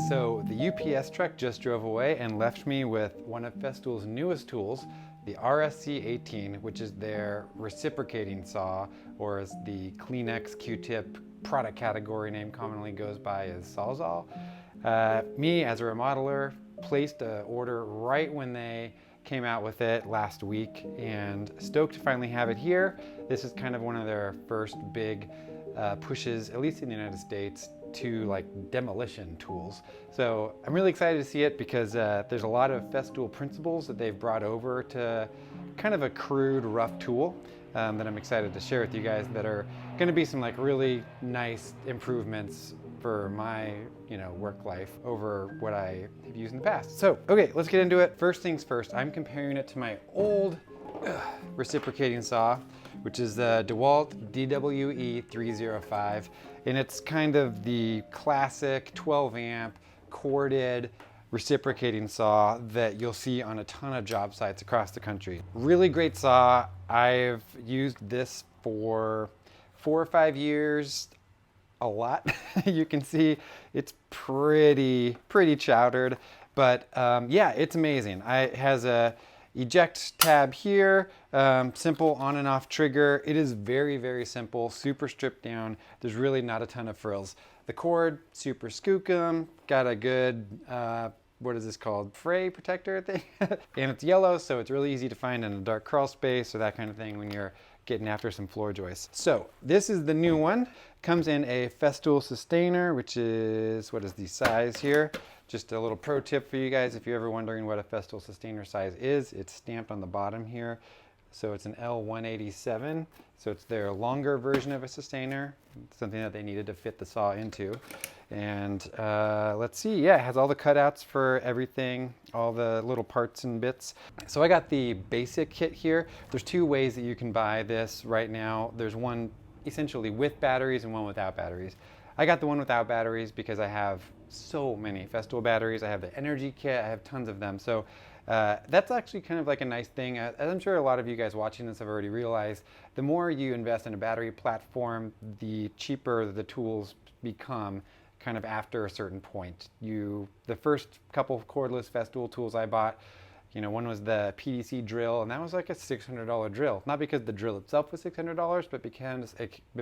So the UPS truck just drove away and left me with one of Festool's newest tools, the RSC 18, which is their reciprocating saw, or as the Kleenex Q-tip product category name commonly goes by is SAWS. Me, as a remodeler, placed an order right when they came out with it last week, and stoked to finally have it here. This is kind of one of their first big pushes, at least in the United States, to like demolition tools. So I'm really excited to see it because there's a lot of Festool principles that they've brought over to kind of a crude, rough tool that I'm excited to share with you guys, that are going to be some like really nice improvements for my work life over what I have used in the past. So okay, let's get into it. First things first, I'm comparing it to my old reciprocating saw, which is the DeWalt DWE 305, and it's kind of the classic 12 amp corded reciprocating saw that you'll see on a ton of job sites across the country. Really great saw. I've used this for 4 or 5 years, a lot. You can see it's pretty chowdered, but yeah, it's amazing. It has a eject tab here, simple on and off trigger. It is very simple, super stripped down. There's really not a ton of frills. The cord, super skookum, got a good, what is this called? Fray protector, I think. And it's yellow, so it's really easy to find in a dark crawl space or that kind of thing when you're getting after some floor joists. So this is the new one. Comes in a Festool Sustainer, which is, what is the size here? Just a little pro tip for you guys, if you're ever wondering what a Festool Sustainer size is, it's stamped on the bottom here. So it's an L187, so it's their longer version of a Sustainer, something that they needed to fit the saw into. And let's see, yeah, it has all the cutouts for everything, all the little parts and bits. So I got the basic kit here. There's 2 ways that you can buy this right now. There's one essentially with batteries and one without batteries. I got the one without batteries because I have so many Festool batteries. I have the energy kit, I have tons of them. So that's actually kind of like a nice thing. As I'm sure a lot of you guys watching this have already realized, the more you invest in a battery platform, the cheaper the tools become kind of after a certain point. The first couple of cordless Festool tools I bought, one was the PDC drill, and that was like a $600 drill. Not because the drill itself was $600, but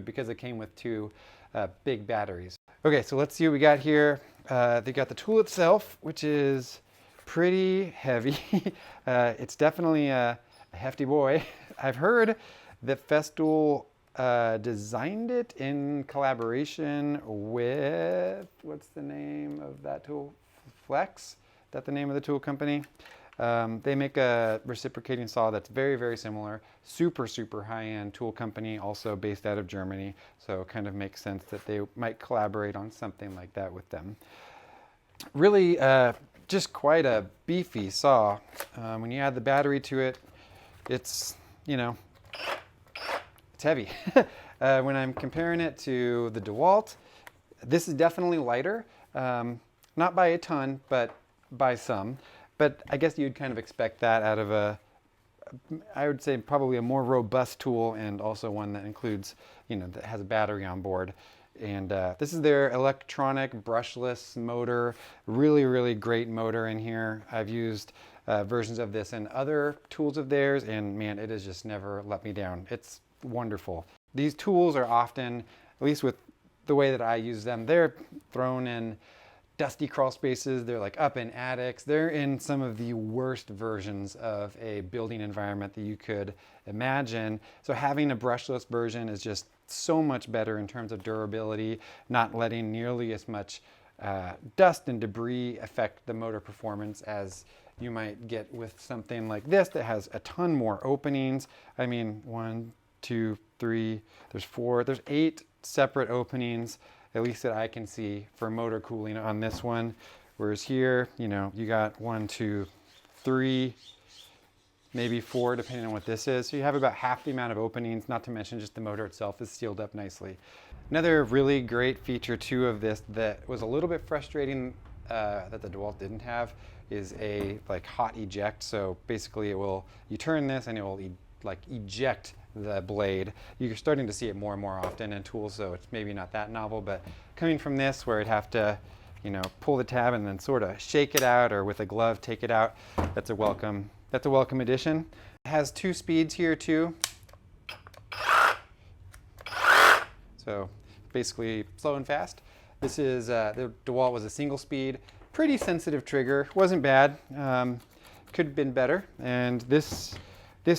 because it came with 2 big batteries. Okay, so let's see what we got here. They got the tool itself, which is pretty heavy. It's definitely a hefty boy. I've heard that Festool designed it in collaboration with, what's the name of that tool? Flex? Is that the name of the tool company? They make a reciprocating saw that's very similar. Super high-end tool company, also based out of Germany. So it kind of makes sense that they might collaborate on something like that with them. Really, just quite a beefy saw. When you add the battery to it, it's heavy. When I'm comparing it to the DeWalt, this is definitely lighter. Not by a ton, but by some. But I guess you'd kind of expect that out of I would say probably a more robust tool, and also one that includes, that has a battery on board. And this is their electronic brushless motor. Really great motor in here. I've used versions of this in other tools of theirs, and man, it has just never let me down. It's wonderful. These tools are often, at least with the way that I use them, they're thrown in dusty crawl spaces, they're like up in attics, they're in some of the worst versions of a building environment that you could imagine. So having a brushless version is just so much better in terms of durability, not letting nearly as much dust and debris affect the motor performance as you might get with something like this that has a ton more openings. I mean, 1, 2, 3, there's 4, there's 8 separate openings, at least that I can see, for motor cooling on this one. Whereas here, you got 1, 2, 3, maybe 4, depending on what this is. So you have about half the amount of openings, not to mention just the motor itself is sealed up nicely. Another really great feature too of this that was a little bit frustrating that the DeWalt didn't have is a hot eject. So basically you turn this and it will like eject the blade. You're starting to see it more and more often in tools, so it's maybe not that novel, but coming from this where it'd have to, you know, pull the tab and then sort of shake it out, or with a glove take it out, that's a welcome addition. It has 2 speeds here too. So basically slow and fast. This is, the DeWalt was a single speed, pretty sensitive trigger, wasn't bad, could have been better. And this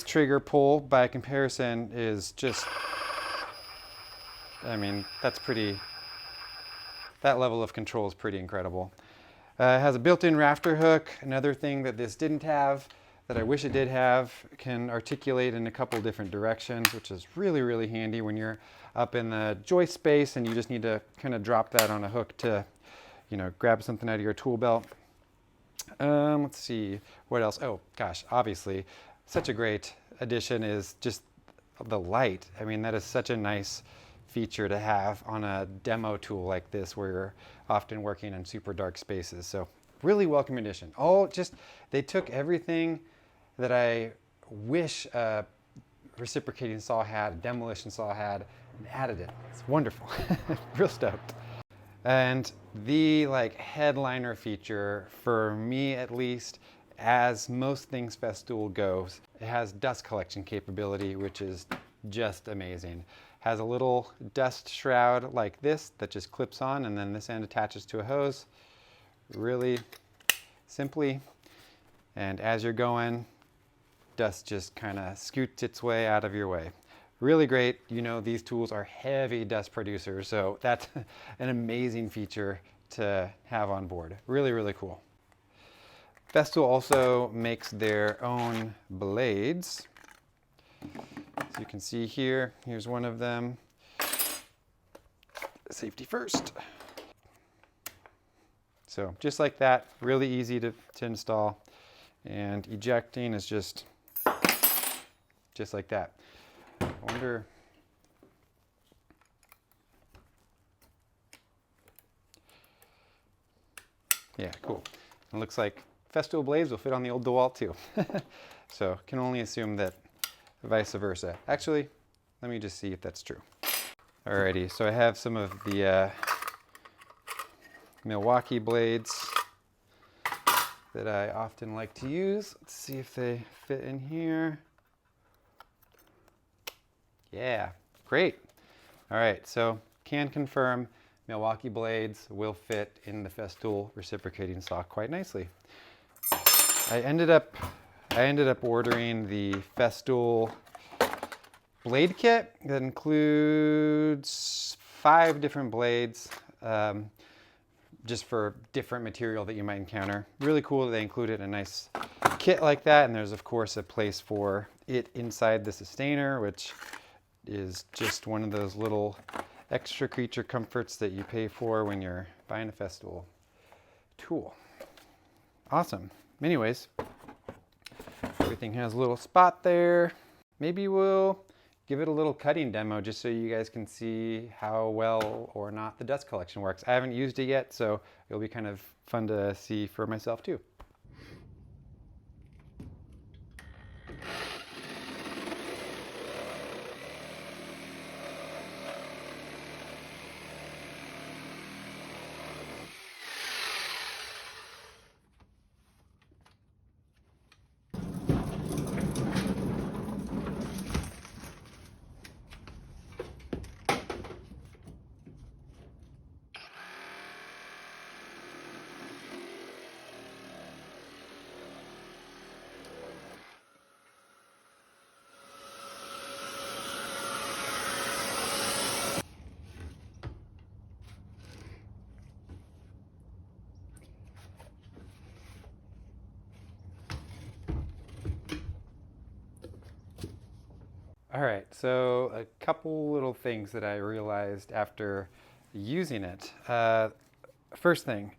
trigger pull by comparison is just, I mean, that level of control is pretty incredible. It has a built-in rafter hook. Another thing that this didn't have, that I wish it did have, can articulate in a couple different directions, which is really, really handy when you're up in the joist space and you just need to kind of drop that on a hook to, you know, grab something out of your tool belt. Let's see, what else? Oh gosh, obviously, such a great addition is just the light. I mean, that is such a nice feature to have on a demo tool like this, where you're often working in super dark spaces. So really welcome addition. They took everything that I wish a reciprocating saw had, a demolition saw had, and added it. It's wonderful. Real stoked. And the like headliner feature, for me at least, as most things Festool goes, it has dust collection capability, which is just amazing. Has a little dust shroud like this that just clips on, and then this end attaches to a hose really simply. And as you're going, dust just kind of scoots its way out of your way. Really great. You know, these tools are heavy dust producers, so that's an amazing feature to have on board. Really, really cool. Festool also makes their own blades. So you can see here, here's one of them. Safety first. So just like that, really easy to install. And ejecting is just like that. I wonder, yeah, cool. It looks like Festool blades will fit on the old DeWalt too. So can only assume that vice versa. Actually, let me just see if that's true. Alrighty, so I have some of the Milwaukee blades that I often like to use. Let's see if they fit in here. Yeah, great. All right, so can confirm Milwaukee blades will fit in the Festool reciprocating saw quite nicely. I ended up ordering the Festool blade kit that includes 5 different blades, just for different material that you might encounter. Really cool that they included a nice kit like that, and there's of course a place for it inside the sustainer, which is just one of those little extra creature comforts that you pay for when you're buying a Festool tool. Awesome. Anyways, everything has a little spot there. Maybe we'll give it a little cutting demo just so you guys can see how well or not the dust collection works. I haven't used it yet, so it'll be kind of fun to see for myself too. All right, so a couple little things that I realized after using it. First thing,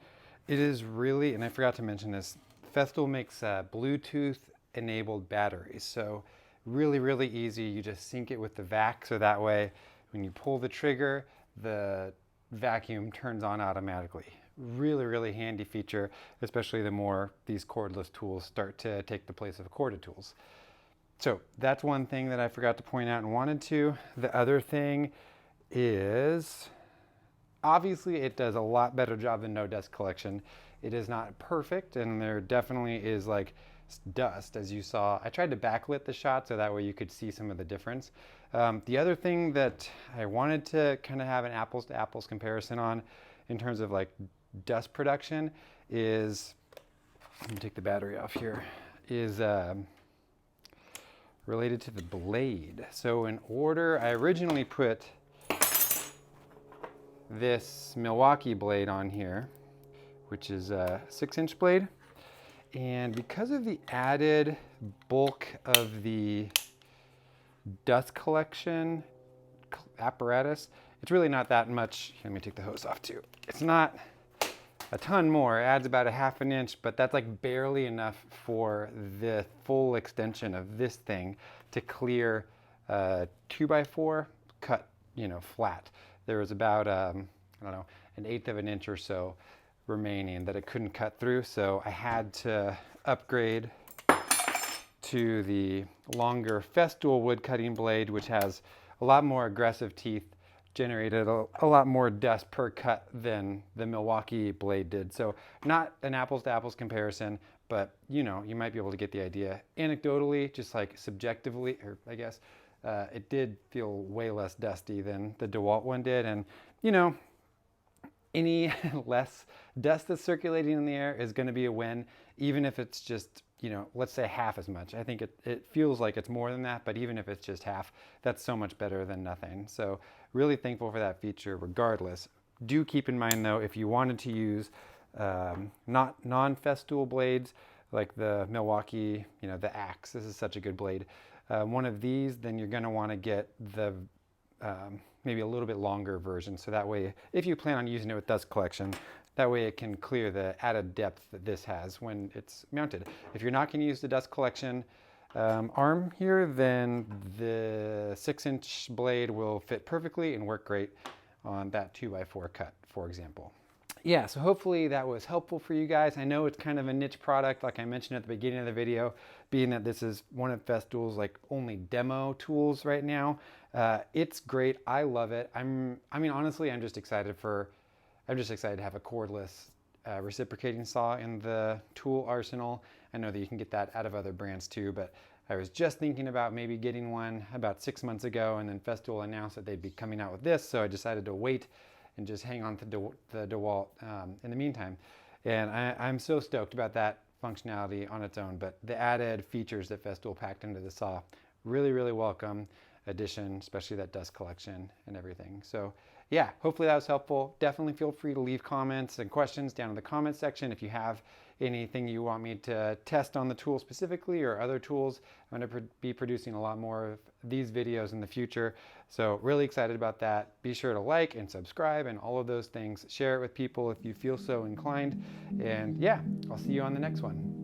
it is really, and I forgot to mention this, Festool makes Bluetooth enabled batteries. So really, really easy. You just sync it with the vac, so that way when you pull the trigger, the vacuum turns on automatically. Really, really handy feature, especially the more these cordless tools start to take the place of corded tools. So that's one thing that I forgot to point out and wanted to. The other thing is, obviously it does a lot better job than no dust collection. It is not perfect, and there definitely is like dust, as you saw. I tried to backlit the shot so that way you could see some of the difference. The other thing that I wanted to kind of have an apples to apples comparison on in terms of like dust production is, let me take the battery off here, is related to the blade. So in order, I originally put this Milwaukee blade on here, which is a 6-inch blade. And because of the added bulk of the dust collection apparatus, it's really not that much. Let me take the hose off too. It's not a ton more. It adds about a 1/2 inch, but that's like barely enough for the full extension of this thing to clear a 2x4 cut, you know, flat. There was about, I don't know, 1/8 of an inch or so remaining that it couldn't cut through, so I had to upgrade to the longer Festool wood cutting blade, which has a lot more aggressive teeth, generated a lot more dust per cut than the Milwaukee blade did. So not an apples to apples comparison, but you know, you might be able to get the idea. Anecdotally, just like subjectively, or I guess, it did feel way less dusty than the DeWalt one did, and you know, any less dust that's circulating in the air is going to be a win, even if it's just, you know, let's say half as much. I think it feels like it's more than that, but even if it's just half, that's so much better than nothing. So really thankful for that feature regardless. Do keep in mind though, if you wanted to use not non-Festool blades like the Milwaukee, you know, the Axe, this is such a good blade. One of these, then you're going to want to get the maybe a little bit longer version, so that way if you plan on using it with dust collection, that way it can clear the added depth that this has when it's mounted. If you're not going to use the dust collection arm here, then the 6-inch blade will fit perfectly and work great on that 2x4 cut, for example. Yeah, so hopefully that was helpful for you guys. I know it's kind of a niche product, like I mentioned at the beginning of the video, being that this is one of Festool's like only demo tools right now. It's great. I love it. I mean, honestly, I'm just excited to have a cordless reciprocating saw in the tool arsenal. I know that you can get that out of other brands too, but I was just thinking about maybe getting one about 6 months ago, and then Festool announced that they'd be coming out with this, so I decided to wait and just hang on to the DeWalt in the meantime. And I'm so stoked about that functionality on its own, but the added features that Festool packed into the saw, really, really welcome addition, especially that dust collection and everything. So yeah, hopefully that was helpful. Definitely feel free to leave comments and questions down in the comment section. If you have anything you want me to test on the tool specifically or other tools, I'm going to be producing a lot more of these videos in the future. So really excited about that. Be sure to like and subscribe and all of those things. Share it with people if you feel so inclined. And yeah, I'll see you on the next one.